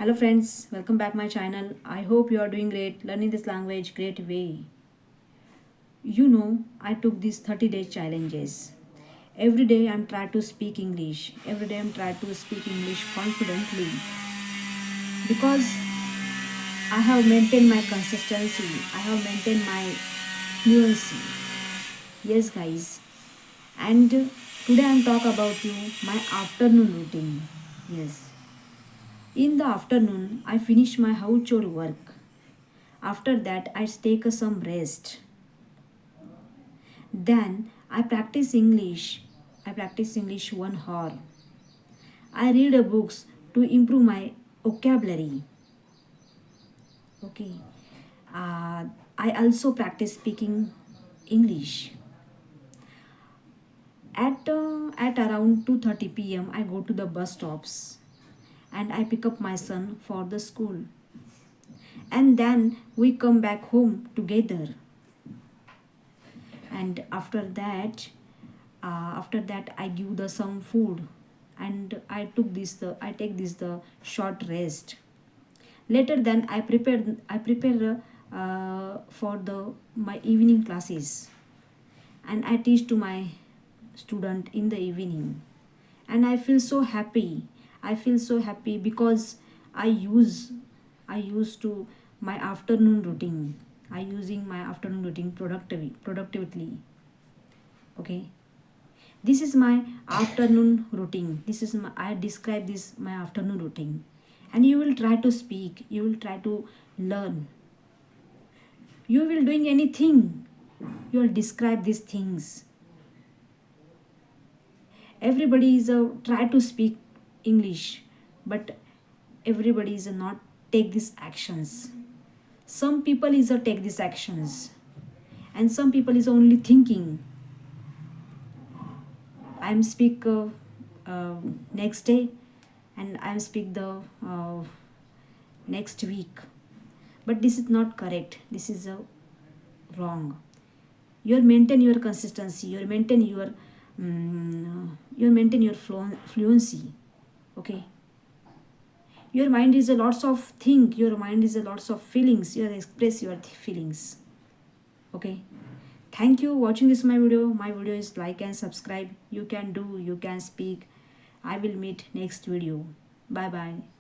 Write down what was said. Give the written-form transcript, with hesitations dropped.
Hello friends, welcome back my channel. I hope you are doing great, learning this language great way. I took these 30-day challenges. Every day I'm trying to speak English. Every day I'm trying to speak English confidently because I have maintained my consistency. I have maintained my fluency. Yes guys. And today I'm talk about you my afternoon routine. Yes. In the afternoon, I finish my household work. After that, I take some rest. Then I practice English. I practice English 1 hour. I read a books to improve my vocabulary. Okay. Uh, I also practice speaking English. At around 2:30 p.m. I go to the bus stops and I pick up my son for the school. And then we come back home together. And after that I give the some food, and I take this the short rest. Later then I prepare for the my evening classes, and I teach to my student in the evening, and I feel so happy because I use to my afternoon routine. I using my afternoon routine productively. Okay, this is my afternoon routine. I describe this my afternoon routine, and you will try to speak, you will try to learn, you will doing anything, you will describe these things. Everybody is a try to speak English, but everybody is a not take these actions. Some people is a take these actions, and some people is only thinking. I'm speak uh, next day, and I'm speak the next week, but this is not correct. This is wrong. You maintain your consistency, you maintain your fluency. Okay, your mind is a lots of think, your mind is a lots of feelings, you express your feelings. Okay, thank you watching this my video is like and subscribe. You can do, you can speak. I will meet next video. Bye bye.